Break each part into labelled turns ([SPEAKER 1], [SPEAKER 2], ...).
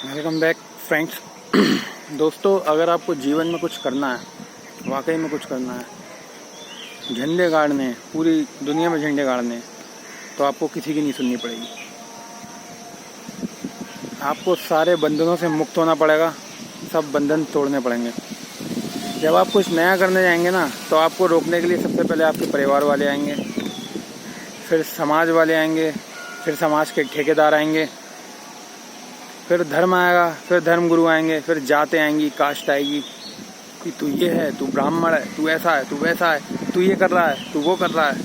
[SPEAKER 1] Welcome back friends. दोस्तों, अगर आपको जीवन में कुछ करना है, वाकई में कुछ करना है, झंडे गाड़ने हैं, पूरी दुनिया में झंडे गाड़ने हैं, तो आपको किसी की नहीं सुननी पड़ेगी। आपको सारे बंधनों से मुक्त होना पड़ेगा, सब बंधन तोड़ने पड़ेंगे। जब आप कुछ नया करने जाएंगे ना, तो आपको रोकने के लिए सबसे पहले आपके परिवार वाले आएंगे, फिर समाज वाले आएंगे, फिर समाज के ठेकेदार आएंगे, फिर धर्म आएगा, फिर धर्म गुरु आएंगे, फिर जातें आएंगी, कास्ट आएगी कि तू ये है, तू ब्राह्मण है, तू ऐसा है, तू वैसा है, तू ये कर रहा है, तू वो कर रहा है।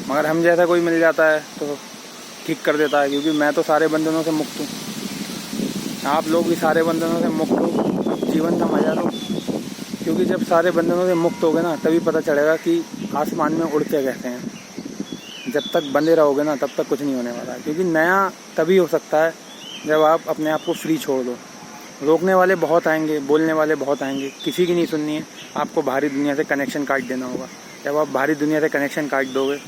[SPEAKER 1] मगर हम जैसा कोई मिल जाता है तो ठीक कर देता है, क्योंकि मैं तो सारे बंधनों से मुक्त हूँ। आप लोग भी सारे बंधनों से मुक्त हो, जीवन का मजा लो। क्योंकि जब सारे बंधनों से मुक्त होगे ना, तभी पता चलेगा कि आसमान में उड़ते कैसे हैं। जब तक बंधे रहोगे ना, तब तक कुछ नहीं होने वाला है। क्योंकि नया तभी हो सकता है जब आप अपने आप को फ्री छोड़ दो। रोकने वाले बहुत आएंगे, बोलने वाले बहुत आएंगे, किसी की नहीं सुननी है। आपको बाहरी दुनिया से कनेक्शन काट देना होगा। जब आप बाहरी दुनिया से कनेक्शन काट दोगे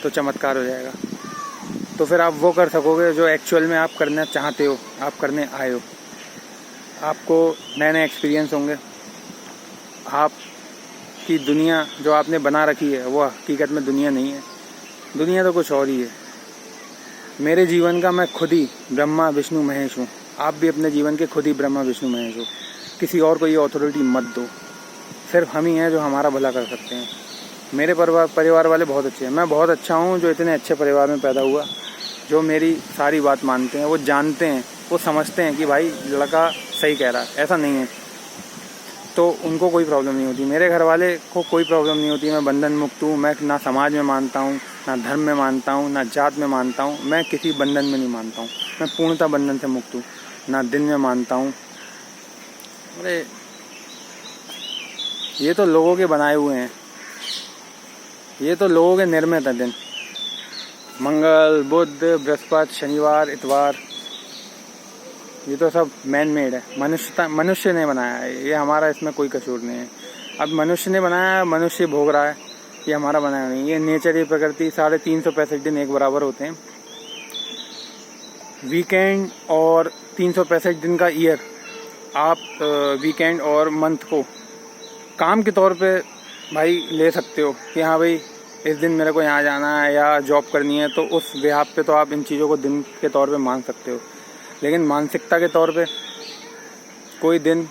[SPEAKER 1] तो चमत्कार हो जाएगा। तो फिर आप वो कर सकोगे जो एक्चुअल में आप करना चाहते हो, आप करने आए हो। आपको नए नए एक्सपीरियंस होंगे। आपकी दुनिया जो आपने बना रखी है वो हकीकत में दुनिया नहीं है। दुनिया तो कुछ और ही है। मेरे जीवन का मैं खुद ही ब्रह्मा विष्णु महेश हूँ। आप भी अपने जीवन के खुद ही ब्रह्मा विष्णु महेश हो। किसी और को ये अथॉरिटी मत दो। सिर्फ हम ही हैं जो हमारा भला कर सकते हैं। मेरे परिवार वाले बहुत अच्छे हैं। मैं बहुत अच्छा हूँ जो इतने अच्छे परिवार में पैदा हुआ, जो मेरी सारी बात मानते हैं। वो जानते हैं, वो समझते हैं कि भाई लड़का सही कह रहा है, ऐसा नहीं है, तो उनको कोई प्रॉब्लम नहीं होती। मेरे घर वाले को कोई प्रॉब्लम नहीं होती। मैं बंधन मुक्त हूँ। मैं ना समाज में मानता हूँ, ना धर्म में मानता हूँ, ना जात में मानता हूँ। मैं किसी बंधन में नहीं मानता हूँ। मैं पूर्णतः बंधन से मुक्त हूँ। ना दिन में मानता हूँ। अरे ये तो लोगों के बनाए हुए हैं, ये तो लोगों के निर्मित है दिन। मंगल, बुध, बृहस्पति, शनिवार, इतवार, ये तो सब मैन मेड है। मनुष्य ने बनाया है ये। हमारा इसमें कोई कसूर नहीं है। अब मनुष्य ने बनाया है, मनुष्य भोग रहा है, ये हमारा बनाया नहीं। ये नेचर, ये प्रकृति। 365 दिन एक बराबर होते हैं। वीकेंड और 365 दिन का ईयर, आप वीकेंड और मंथ को काम के तौर पे भाई ले सकते हो कि हाँ भाई इस दिन मेरे को यहाँ जाना है या जॉब करनी है, तो उस बिहाफ पे तो आप इन चीज़ों को दिन के तौर पे मान सकते हो। लेकिन मानसिकता के तौर पे कोई दिन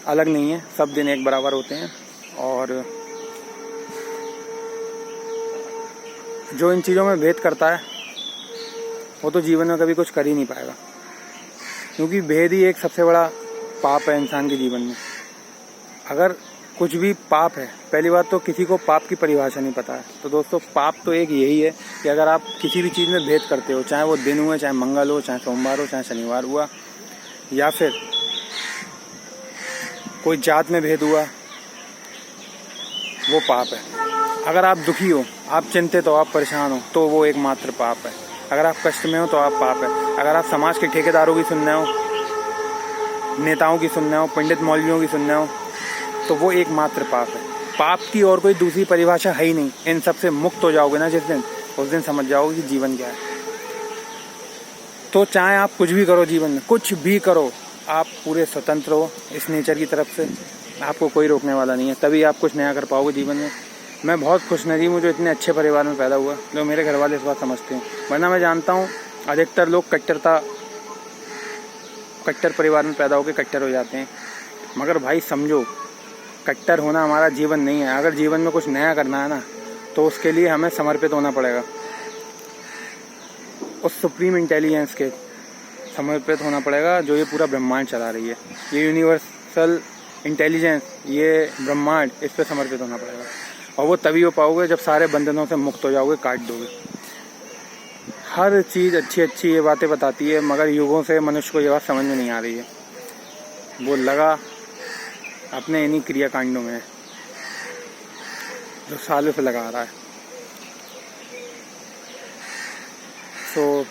[SPEAKER 1] अलग नहीं है, सब दिन एक बराबर होते हैं। और जो इन चीज़ों में भेद करता है वो तो जीवन में कभी कुछ कर ही नहीं पाएगा। क्योंकि भेद ही एक सबसे बड़ा पाप है इंसान के जीवन में। अगर कुछ भी पाप है, पहली बात तो किसी को पाप की परिभाषा नहीं पता है। तो दोस्तों, पाप तो एक यही है कि अगर आप किसी भी चीज़ में भेद करते हो, चाहे वो दिन हुए, चाहे मंगल हो, चाहे सोमवार हो, चाहे शनिवार हुआ, या फिर कोई जात में भेद हुआ, वो पाप है। अगर आप दुखी हो, आप चिंतित हो, आप परेशान हो, तो वो एकमात्र पाप है। अगर आप कष्ट में हो तो आप पाप है। अगर आप समाज के ठेकेदारों की सुनने हो, नेताओं की सुनने हो, पंडित मौलवियों की सुनने हो, तो वो एकमात्र पाप है। पाप की और कोई दूसरी परिभाषा है ही नहीं। इन सब से मुक्त हो जाओगे ना जिस दिन, उस दिन समझ जाओगे कि जीवन क्या है। तो चाहे आप कुछ भी करो जीवन में, कुछ भी करो, आप पूरे स्वतंत्र हो इस नेचर की तरफ से। आपको कोई रोकने वाला नहीं है। तभी आप कुछ नया कर पाओगे जीवन में। मैं बहुत खुशनसीब हूँ जो इतने अच्छे परिवार में पैदा हुआ, जो मेरे घर वाले इस बात समझते हैं। वरना मैं जानता हूँ अधिकतर लोग कट्टर परिवार में पैदा होकर कट्टर हो जाते हैं। मगर भाई समझो, कट्टर होना हमारा जीवन नहीं है। अगर जीवन में कुछ नया करना है ना, तो उसके लिए हमें समर्पित होना पड़ेगा। उस सुप्रीम इंटेलिजेंस के समर्पित होना पड़ेगा जो ये पूरा ब्रह्मांड चला रही है। ये यूनिवर्सल इंटेलिजेंस, ये ब्रह्मांड, इस पर समर्पित होना पड़ेगा। और वो तभी हो पाओगे जब सारे बंधनों से मुक्त हो जाओगे, काट दोगे। हर चीज़ अच्छी अच्छी ये बातें बताती है, मगर युगों से मनुष्य को ये बात समझ में नहीं आ रही है। वो लगा अपने इन्हीं क्रियाकांडों में जो सालों से लगा रहा है। सो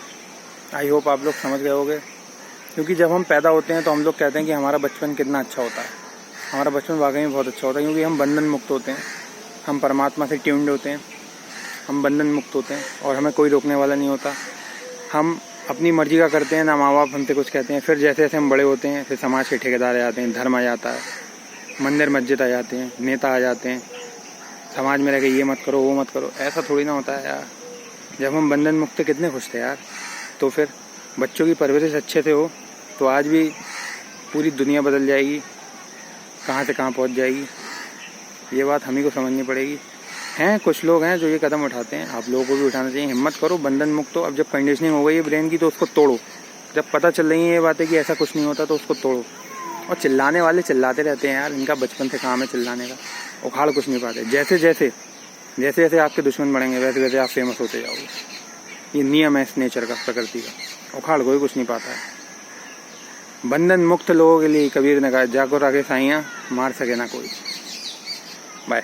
[SPEAKER 1] आई होप आप लोग समझ गए होंगे। क्योंकि जब हम पैदा होते हैं तो हम लोग कहते हैं कि हमारा बचपन कितना अच्छा होता है। हमारा बचपन वाकई में बहुत अच्छा होता है, क्योंकि हम बंधन मुक्त होते हैं, हम परमात्मा से ट्यून्ड होते हैं, हम बंधन मुक्त होते हैं और हमें कोई रोकने वाला नहीं होता। हम अपनी मर्जी का करते हैं, ना माँ बाप हमसे कुछ कहते हैं। फिर जैसे जैसे हम बड़े होते हैं फिर समाज के ठेकेदार आ जाते हैं, धर्म आ जाता है, मंदिर मस्जिद आ जाते हैं, नेता आ जाते हैं, समाज में रह के ये मत करो वो मत करो। ऐसा थोड़ी ना होता है यार। जब हम बंधन मुक्त थे कितने खुश थे यार। तो फिर बच्चों की परवरिश अच्छे से हो तो आज भी पूरी दुनिया बदल जाएगी, कहाँ से कहाँ पहुँच जाएगी। ये बात हम ही को समझनी पड़ेगी। हैं कुछ लोग हैं जो ये कदम उठाते हैं, आप लोगों को भी उठाना चाहिए। हिम्मत करो, बंधन मुक्त हो। अब जब कंडीशनिंग हो गई है ब्रेन की तो उसको तोड़ो। जब पता चल रही है ये बात है कि ऐसा कुछ नहीं होता तो उसको तोड़ो। और चिल्लाने वाले चिल्लाते रहते हैं यार, इनका बचपन से काम है चिल्लाने का, उखाड़ कुछ नहीं पाते। जैसे जैसे जैसे जैसे आपके दुश्मन बढ़ेंगे वैसे वैसे आप फेमस होते जाओगे। ये नियम है इस नेचर का, प्रकृति का। उखाड़ कोई कुछ नहीं पाता है। बंधन मुक्त लोगों के लिए कबीर ने कहा, जाको राखे साइयाँ मार सके ना कोई। बाय।